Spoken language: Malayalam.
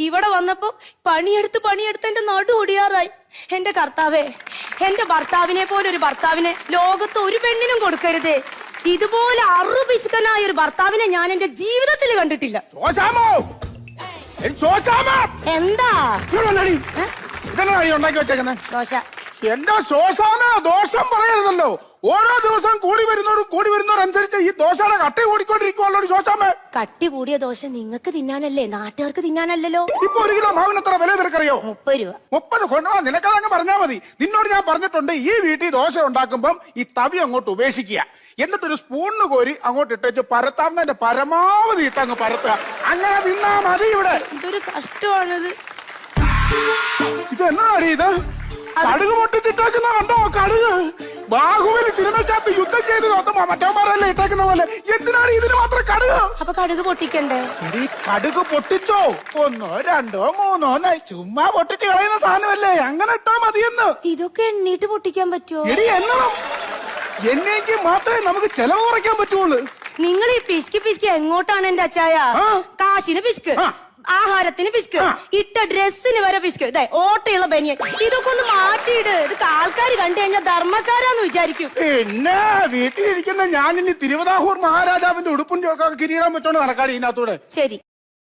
ഇവിടെ വന്നപ്പോ പണിയെടുത്ത് എന്റെ നടു ഒടിയാറായി. എന്റെ കർത്താവേ, എന്റെ ഭർത്താവിനെ പോലെ ഒരു ഭർത്താവിനെ ലോകത്ത് ഒരു പെണ്ണിനും കൊടുക്കരുതേ. ഇതുപോലെ അറുപിശുക്കനായ ഒരു ഭർത്താവിനെ ഞാൻ എന്റെ ജീവിതത്തിൽ കണ്ടിട്ടില്ല. എന്താ ഉണ്ടാക്കി വെച്ചേക്കുന്നേ? ദോശ. എന്റെ ശോശാമ ദോഷം പറയരുതല്ലോ. ഓരോ ദിവസം കൂടി വരുന്നവരനുസരിച്ച് ഈ ദോശയുടെ കട്ടി കൂടിക്കൊണ്ടിരിക്കുവല്ലോ ശോശാമ. കട്ടി കൂടിയ ദോശ നിങ്ങൾക്ക് തിന്നാനല്ലേ, നാട്ടുകാർക്ക് തിന്നാനല്ലല്ലോ. ഇപ്പൊ 1 കിലോ മാവിന് എത്ര വില നിനക്കറിയോ? 30 രൂപ. 30 കൊണ്ടുപോവാ. നിനക്കതങ്ങ് പറഞ്ഞാൽ മതി. നിന്നോട് ഞാൻ പറഞ്ഞിട്ടുണ്ട്, ഈ വീട്ടിൽ ദോശ ഉണ്ടാക്കുമ്പം ഈ തവി അങ്ങോട്ട് ഉപേക്ഷിക്കുക. എന്നിട്ടൊരു സ്പൂണിന് കോരി അങ്ങോട്ട് ഇട്ടേച്ച് പരത്താവുന്നതിന്റെ പരമാവധി ഇട്ടങ്ങ് പരത്തുക. അങ്ങനെ തിന്നാ മതി. ഇവിടെ ഇതൊരു കഷ്ടമാണിത്. ഇത് എന്നാണ് ഇത്? കടുക് പൊട്ടിച്ചിട്ടേക്കുന്ന കണ്ടോ? കടുക് ബാഹുബലി സിനിമക്കകത്ത് യുദ്ധം ചെയ്ത് മറ്റവന്മാരല്ലേ ഇട്ടേക്കുന്ന പോലെ. എന്തിനാണ് ഇതിന് മാത്രം കടുക്? അപ്പൊ കടുക് പൊട്ടിക്കണ്ടേ? ഈ കടുക് പൊട്ടിച്ചോ? 1, 2, 3 ചുമ്മാ പൊട്ടിച്ച് കളയുന്ന സാധനമല്ലേ, അങ്ങനെ ഇട്ടാ മതിയെന്ന്. ഇതൊക്കെ എണ്ണീട്ട് പൊട്ടിക്കാൻ പറ്റുമോ? എടി എണ്ണണം. എണ്ണയ്ക്ക് മാത്രമേ നമുക്ക് ചെലവ് കുറയ്ക്കാൻ പറ്റുള്ളൂ. നിങ്ങൾ ഈ പിശുക്കി എങ്ങോട്ടാണ് എന്റെ അച്ചായ? കാശിന് പിശുക്ക്, ആഹാരത്തിന് പിശുക്ക്, ഇട്ട ഡ്രസ്സിന് വരെ പിശുക്ക്. ഇതേ ഓട്ടയുള്ള ബനിയൻ, ഇതൊക്കെ ഒന്ന് മാറ്റിയിട്. ഇത് ആൾക്കാർ കണ്ടു കഴിഞ്ഞാൽ ധർമ്മക്കാരാന്ന് വിചാരിക്കും. പിന്നെ വീട്ടിലിരിക്കുന്ന ഞാൻ ഇനി തിരുവിതാംകൂർ മഹാരാജാവിന്റെ ഉടുപ്പും കിരീടം വെച്ചോണ്ട് നടക്കാടി ഇതിനകത്തൂടെ. ശരി.